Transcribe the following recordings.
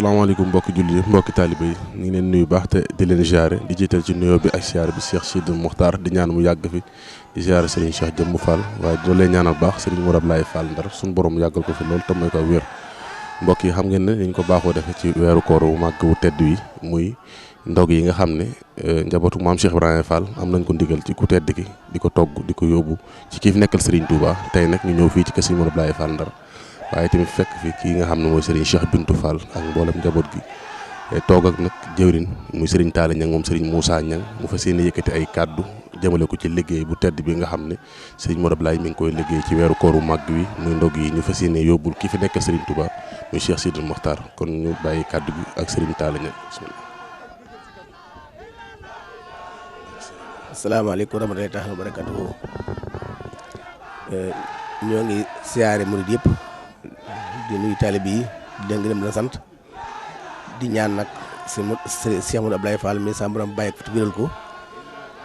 salaamaaleykum mbokki julli yi mbokki taalibe yi ñu ngi leen nuyu baax te di leen ziare di jiital ci nuyoo bi ak ziare bi Cheikh Sidou Mokhtar di ñaan mu yàgg fi di ziare Serigne Cheikh Jëmm Fall waaye doo leen ñaanal baax Serigne Mourad Laye Fall Ndar suñu borom yàggal ko fi loolu te may ko wér mbokk yi xam ngeen ne dañ ko baaxoo defee ci weeru koor wu màgg wu tedd wi muy ndog yi nga xam ne njabootu maam Cheikh Ibrahima Fall am nañ ko ndigal ci ku tedd ki di ko togg di ko yóbbu ci kii fi nekkal Serigne Touba tey nag ñu ñëw fii ci kër Serigne Mourad Laye Fall Ndar waaye tamit fekk fi kii nga xam ne mooy Serigne Cheikh Bintou Fall ak mboolem njaboot gi toog ak nag jëwrin muy Serigne Talla Niang moom Serigne Moussa Niang mu fas yéene yëkkati ay kàddu jëmale ko ci liggéey bu tedd bi nga xam ne Serigne Mourad Laye mi ngi koy liggéey ci weeru kooru màgg wi muy ndog yi ñu fas yéene yóbbul kii fi nekkal Serigne Touba muy Cheikh Sidou Mokhtar kon ñu bàyyi kàddu gi ak Serigne Talla Niang bismillah. asalaamaaleykum wa rahmatullaahi wa barakaatuh ñoo ngi siyaare murid yëpp di nuyu taalibe yi di leen gërëm la sant di ñaan nag Cheikh Mourad Laye Fall mi sa borom bàyyi ko wéral ko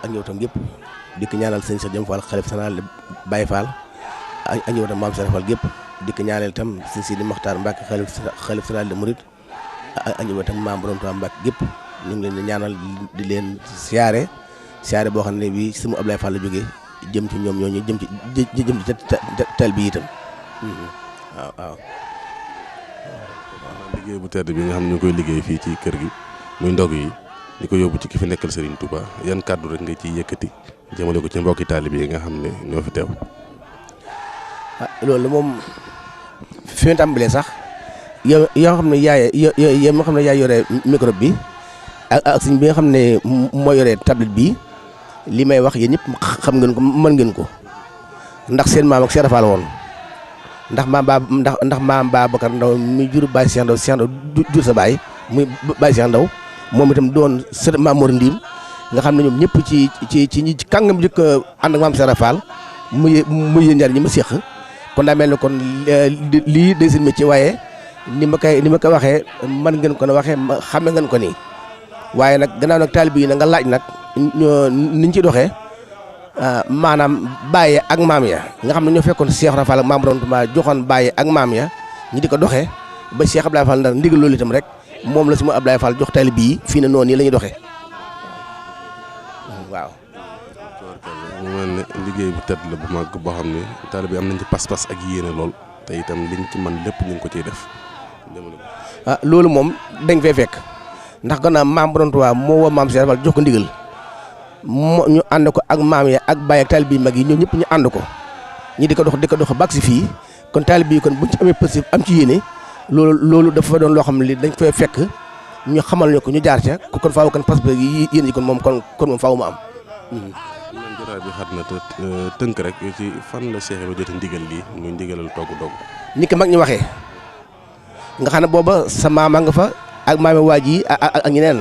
ak ñëwtam yëpp di ko ñaanal sëñ Cheikh Jëmm Fall xalifa général Baye Fall ak ñëwtam maam Cheikh Fall yëpp di ko ñaanal itam sëñ Sidi Mokhtar Mbacke xalifa général de Mouride ak ñëwtam maam borom Tuubaa Mbacke yëpp ñu ngi leen di ñaanal di leen siyaare boo xam ne bii Cheikh Mourad Laye Fall la jógee jëm ci ñoom ñooñu jëm ci tel bi itam waaw. liggéey bu tedd bi nga xam ne ñu koy liggéey fii ci kër gi muy ndog yi di ko yóbbu ci ki fi nekkal Serigne Touba yan kàddu rek nga ciy yëkkati jëmale ko ci mbokki taalibe yi nga xam ne ñoo fi teew. loolu moom fi mu tàmbalee sax yow xam ne yow moo xam ne yaay yore micro bi ak sëñ bi nga xam ne moo yore tablette bi li may wax yéen ñëpp xam ngeen ko mën ngeen ko ndax seen maam ak Cheikh Fall woon ndax maam Babacar Ndaw mi jur Baye Cheikh Ndaw jur sa baay muy Baye Cheikh Ndaw moom itam doon sët Maam Mor Ndim nga xam ne ñoom ñëpp ci ñi kàngam jëkk ànd ak maam Cheikh Fall muy yéen ñaar ñi ma séq kon daa mel ne kon lii day seen métier waaye ni ma koy waxee man ngeen ko ne waxee xame ngeen ko nii waaye nag gannaaw nag taalibe yi na nga laaj nag niñ ci doxee maanaam bàyyi ak maam ya nga xam ne ñoo fekkoon Cheikh Rafal ak maam Borom Tuubaa joxoon bàyyi ak maam ya ñi di ko doxee ba Cheikh Abdoulaye Fall Ndar ndigal loolu itam rek moom la si mu Abdoulaye Fall jox taalibe yi fii ne noonu yi la ñuy doxee waaw. mu mel ne liggéey bu tedd la bu mag boo xam ne taalibe yi am nañ ci pas-pas ak yéene lool te itam liñ ci man lépp ñu ngi ko ciy def. loolu moom dañ fay fekk ndax gannaaw maam Borom Tuubaa moo woo maam Cheikh Fall jox ko ndigal ñu ànd ko ak maam ya ak baay ak taalibe yi mag yi ñoom ñëpp ñu ànd ko ñi di ko dox bak si fii kon taalibe yi kon buñ ci amee possible am ci yéene loolu dafa doon loo xam ne li dañ fay fekk ñu xamal ñu ko ñu jaar ca kon faaw kan parce que yéen yi kon moom faaw mu am. man jotaay bi xat na te tënk rek ci fan la Cheikh ba jot ndigal lii muy ndigalal togg ni ko mag ñu waxee nga xam ne booba sa maama nga fa ak maami waaj yi ak ñeneen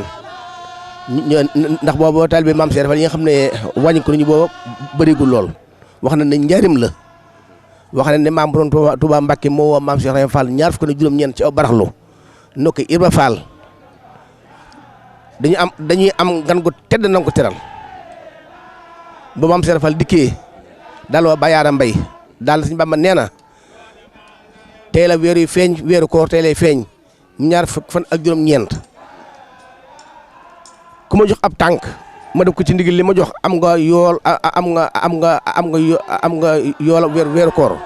ndax booba taalibe maam Cheikh Fall yi nga xam ne wàññi ko nañu booba bëreegul lool wax na ne njaarim la wax na ne maam Borom Touba Mbacke moo woo maam Cheikh Fall ñaar fukk ak juróom-ñeent ci aw baraxlu nokk Ibra Fall dañuy am gan gu tedd na ko teral ba maam Cheikh Fall dikkee daal waa Bayaara Mbay daal Sëñ Bamba nee na tey la weer yu feeñ weeru koor tey lay feeñ ñaar fukk fan ak juróom-ñeent ku ma jox ab tànk ma def ko ci ndigal li ma jox am nga yool am nga yool weeru koor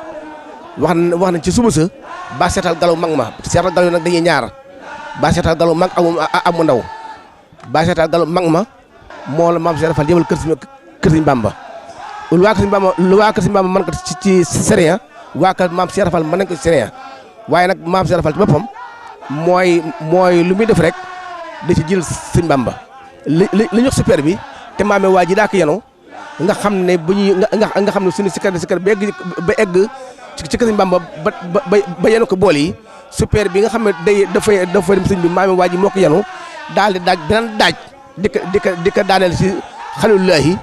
wax na ci suba sa ba seetal galu mag ma seetal galu nag dañuy ñaar ba seetal galu mag amu ndaw ba seetal galu mag ma moo la maam Cheikh Fall jëmal kër Sëñ Bamba lu waa kër Sëñ Bamba mën ko ci sérieux waa kër maam Cheikh Fall mën nañ ko ci sérieux waaye nag maam Cheikh Fall ci boppam mooy lu muy def rek da ci jël Sëñ Bamba li ñu wax super bi te maame waa ji daa ko yenu nga xam ne bu ñuy nga xam ne suñu sikkar ba egg ci Sëñ Bamba ba yenu ko bool yi super bi nga xam ne dafa dem sëñ bi maame waa ji moo ko yenu daal di daaj beneen daaj di ko daaneel si xalilullahi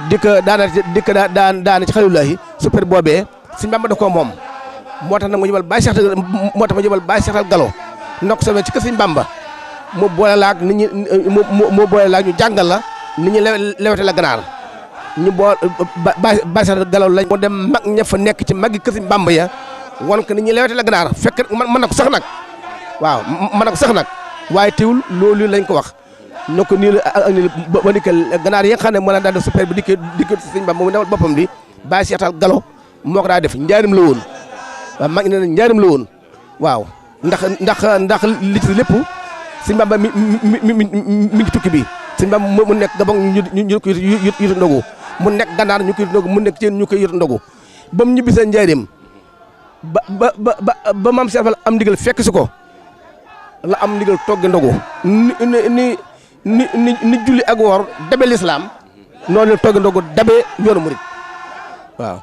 di ko daaneel ci xalilullahi super boobee Sëñ Bamba da koo moom moo tax nag ma jëbal bàyyi seextal galo ndok soobee ci kër Sëñ Bamba mu boole laag nit ñi mu boole laag ñu jàngal la nit ñi lewete la ganaar ñu boo bàyyi seextal galo lañ mu dem mag ña fa nekk ci magi kër Sëñ Bamba ya wan ko nit ñi lewete la ganaar fekk mën na ko sax nag waaw man ko sax nag waaye teewul loolu lañ ko wax ñoo ko nii la ak nii ba dikkal ganaar yi nga xam ne mën a daal def super bi dikkal sëñ Bamba moom newal boppam bi bàyyi seetal galo moo ko daa def njaarim la woon waaw mag ne njaarim la woon waaw ndax li ci lépp sëñ Bamba mi ngi tukki bi sëñ Bamba mu nekk Gabon ñu ko yëtu ndogu mu nekk Gànnaar ñu ko yëtu ndogu mu nekk Ceen ñu ko yëtu ndogu ba mu ñibbi sa njaarim ba maam Cheikh Fall am ndigal fekk si ko la am ndigal togg ndogu ni julli ak woor dabe lislaam noonu la togg ndogu dabe yoonu murit waaw.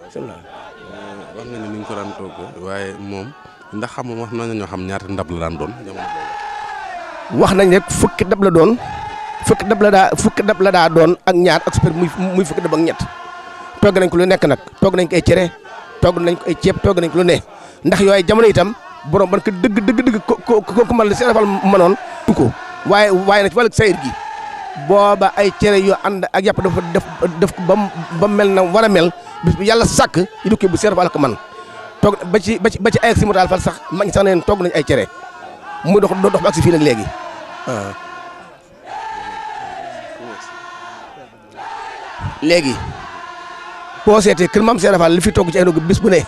wax nga ni ñu ko daan togg waaye moom ndax xam nga wax nañu ñoo xam ñaata ndab la daan doon jamono boobu. wax nañ rek fukki dab la doon fukki dab la daa doon ak ñaar ak super muy fukki dab ak ñett togg nañ ko lu nekk nag togg nañ ko ay cere togg nañ ko ay ceeb togg nañ ko lu ne ndax yooyu jamono itam borom ban ko dëgg ko man la Cheikh Fall mënoon tu ko waaye nag ci wàllu sayir gi booba ay cere yoo ànd ak yàpp dafa def ko ba mel na war a mel bis bu yàlla sàkk yi du ko bu Cheikh Fall ko man toog ba ci ay ak si mu daal Fall sax mag ñi sax neen togg nañ ay cere muy dox ba ak si fii nag léegi léegi boo seetee kër maam Cheikh Fall li fi togg ci ay ndog bis bu ne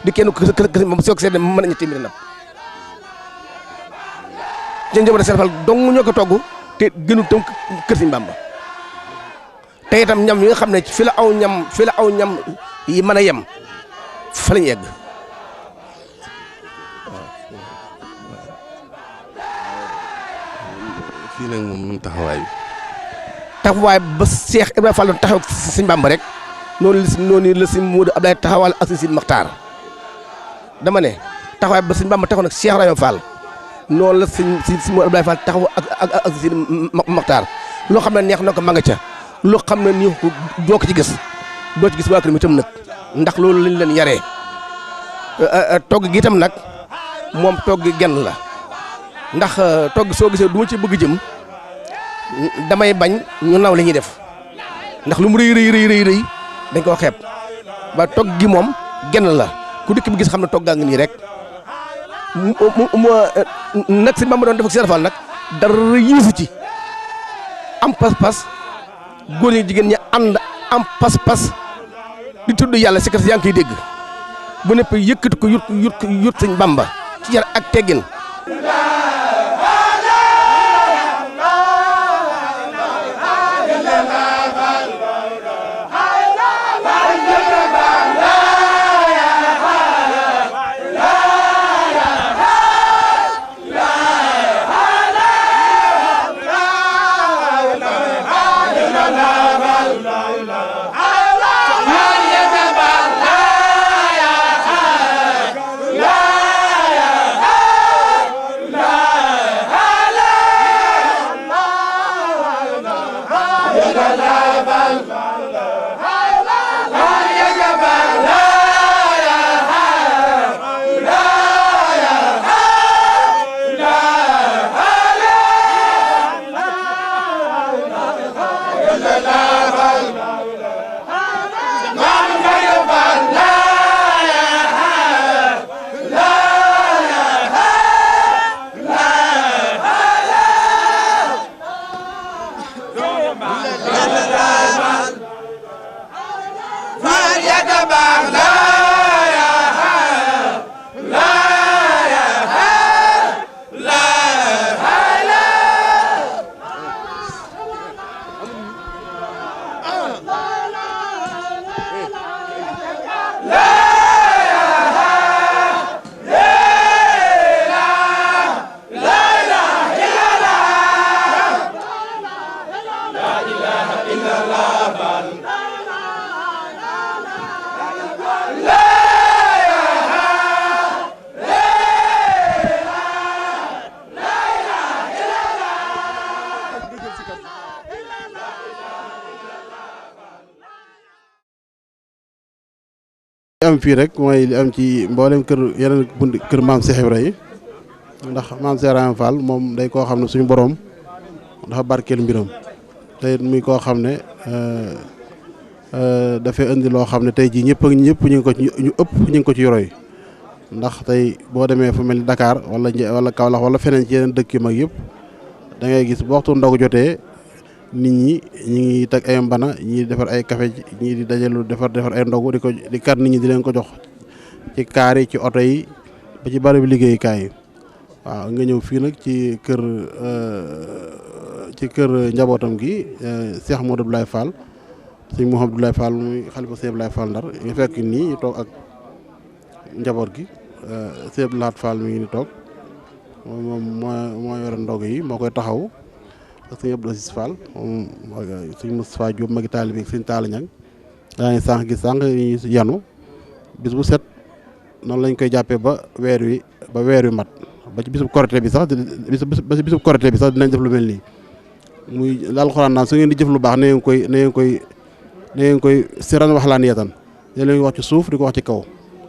di kenn kër moom soo ko seetee mën nañu téeméeri ndab ci njaboot Cheikh Fall dong ñoo ko togg te gënu tam kër Sëñ Bamba te itam ñam yi nga xam ne fi la aw ñam yi mën a yem fa lañu yegg fii nag moom taxawaay ba Cheikh Ibrahima Fall doon taxaw Sëñ Bamba rek noonu la Sëñ Moodu Ablaye taxawal ak Sëñ Maxtaar dama ne taxawaay ba Sëñ Bamba taxaw nag Cheikh Ibrahima Fall noonu la Sëñ Moodu Ablaye Fall taxaw ak Sëñ Maxtaar loo xam ne neex na ko ma nga ca loo xam ne nii doo ko ci gis waa kër mi itam nag ndax loolu lañ leen yaree togg gi itam nag moom togg genn la ndax togg soo gisee du ma ci bëgg jëm damay bañ ñu naw li ñuy def ndax lu mu rëy dañ koo xeeb ba togg gi moom genn la ku dëkk bi gis xam ne toggaa ngi nii rek nag si Bamba doon def ak Cheikh Fall nag dara yiisu ci am pas-pas góor ñi jigéen ñi ànd am pas-pas di tudd yàlla si kat yaa ngi koy dégg bu nepp yëkkati ko yut Sëñ Bamba ci yar ak teggin am fii rek mooy li am ci mboolem kër yeneen kër maam Cheikh Ibra yi ndax maam Cheikh Ibrahima Fall moom day koo xam ne suñu borom dafa barkeel mbiram te it muy koo xam ne dafay indi loo xam ne tey jii ñëpp ñu ngi ko ci ñu ëpp ñu ngi ko ci roy ndax tey boo demee fu mel ni Dakar wala Kaolack wala feneen ci yeneen dëkk yu mag yëpp da ngay gis bu waxtu ndog jotee nit ñi ngi teg ay mbana ñii defar ay café ñii di dajalu defar ay ndogu di kar nit ñi di leen ko jox ci kaar yi ci oto yi ba ci bari bi liggéeyukaay yi waaw nga ñëw fii nag ci kër njabootam gi Cheikh Modou Abdoulaye Fall sëñ Mouhamadou Abdoulaye Fall muy xalifa Cheikh Abdoulaye Fall Ndar nga fekk nii ñu toog ak njaboot gi Cheikh Abdoulaye Fall mi ngi ni toog moom moo yore ndog yi moo koy taxaw ak sëñ Abdou Aziz Fall moom sëñ Moustapha Diop magi taalibe bi sëñ Talla Niang daa ngi sànq ñu yanu bis bu set noonu lañ koy jàppee ba weer wi mat ba ci bisub korité bi sax bisub korité bi sax dinañ def lu mel nii muy alxuraan naan su ngeen di jëf lu baax na ngeen koy siran waxlaan yeetan da leen wax ci suuf di ko wax ci kaw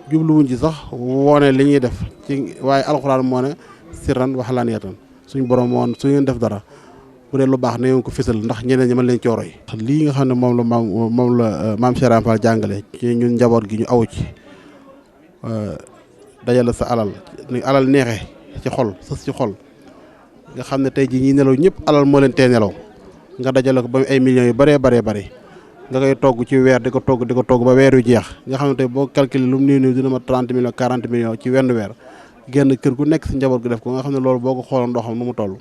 jubluwuñ ci sax woone li ñuy def ci waaye alxuraan moo ne siran waxlaan yeetan suñ borom woon su ngeen def dara bu dee lu baax na ngeen ko fësal ndax ñeneen ñi mën leen cooroy lii nga xam ne moom la maam Cheikh Ibra Fall jàngale ci ñun njaboot gi ñu aw ci dajale sa alal neexe ci xol sës ci xol nga xam ne tey jii ñi nelaw ñëpp alal moo leen tee nelaw nga dajale ko ba ay millions yu bëree nga koy togg ci weer di ko togg ba weer yu jeex nga xam ne tey boo calculer lu mu nii dina ma 30 millions 40 millions ci wenn weer genn kër ku nekk si njaboot gi def ko nga xam ne loolu boo ko xooloon doo xam nu mu toll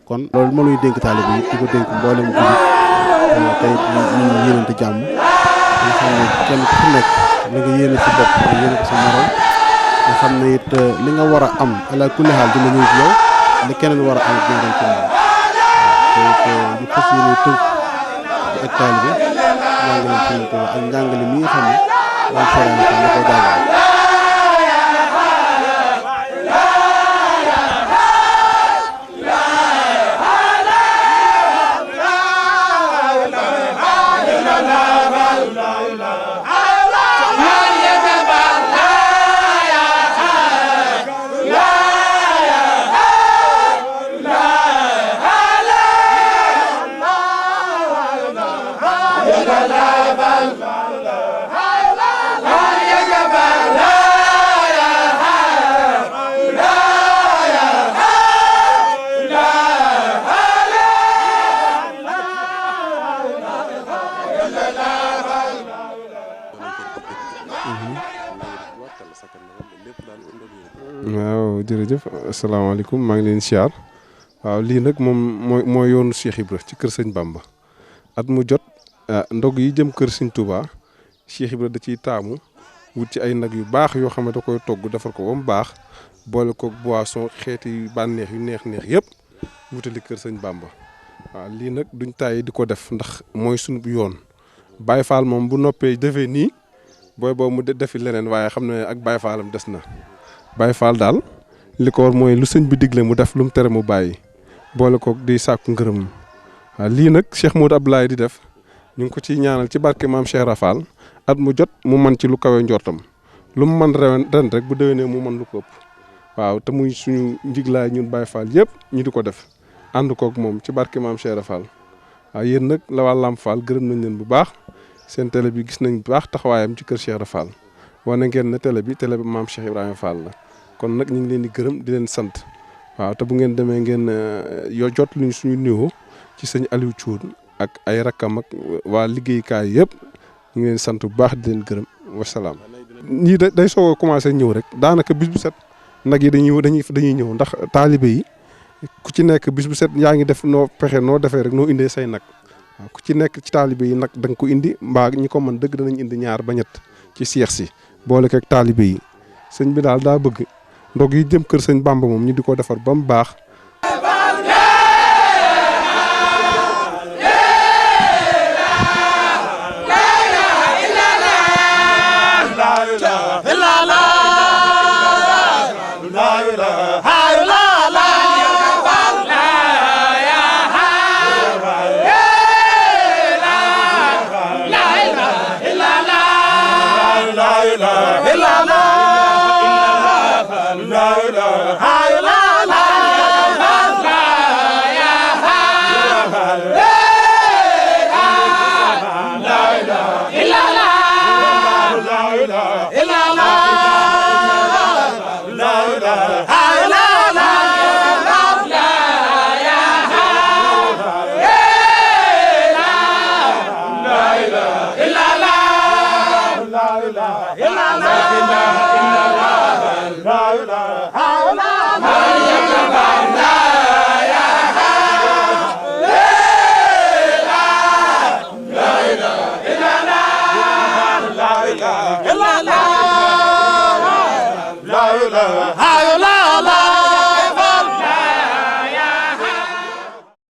kon loolu moo luy dénk taalibe yi di ko dénk mboolem jullit tey ñu yéenante jàmm nga xam ne kenn ku nekk li nga yéene si bopp nga yéene ko sa morom nga xam ne it li nga war a am ala kulli xaal dina ñëw ci yow li keneen war a am dina ci moom te ñu fas yéene tënk ci ak taalibe njàngale Sëriñ Tuubaa ak njàngale mi nga xam ne moom Serigne Fall da koy jàngale. waaw jërëjëf asalaamaaleykum maa ngi leen siyaar waaw lii nag moom mooy yoonu Cheikh Ibra ci kër sëñ Bamba at mu jot ndog yi jëm kër sëñ Touba Cheikh Ibra da ciy taamu wut ci ay nag yu baax yoo xam ne da koy togg defar ko ba mu baax boole ko boisson xeeti bànneex yu neex yëpp wutali kër sëñ Bamba waaw lii nag duñ tàyyi di ko def ndax mooy sunu yoon Baye Fall moom bu noppee defee nii booy boobu mu defi leneen waaye xam ne ak Baye Fallam des na Baye Fall daal li ko war mooy lu sëñ bi digle mu def lu mu tere mu bàyyi boole ko di sàkku ngërëm waaw lii nag Cheikh Modou Abdoulaye di def ñu ngi ko ciy ñaanal ci barke maam Cheikh Ibra Fall at mu jot mu man ci lu kawe njortam lu mu man ren rek bu déwénee mu man lu ko ëpp waaw te muy suñu njiglaay ñun Baye Fall yëpp ñu di ko def ànd koog moom ci barke maam Cheikh Ibra Fall waaw yéen nag la waa Lamp Fall gërëm nañ leen bu baax seen télé bi gis nañ bu baax taxawaayam ci kër Cheikh Ibra Fall wane ngeen ne télé bi maam Cheikh Ibrahima Fall la kon nag ñu ngi leen di gërëm di leen sant waaw te bu ngeen demee ngeen jot luñ suñu nuyoo ci sëñ Aliou Thioune ak ay rakkam ak waa liggéeykaay yëpp ñu ngi leen sant bu baax di leen gërëm wasalaam. ñii day soog a commencé ñëw rek daanaka bis bu set nag yi dañuy ñëw ndax taalibe yi ku ci nekk bis bu set yaa ngi def noo pexe noo defee rek noo indee say nag waaw ku ci nekk ci taalibe yi nag da nga ko indi mbaa ñi ko mën dëgg danañ indi ñaar ba ñett ci seex si boole ko ak taalibe yi sëñ bi daal daa bëgg ndog yi jëm kër sëñ Bamba moom ñu di ko defar ba mu baax. La la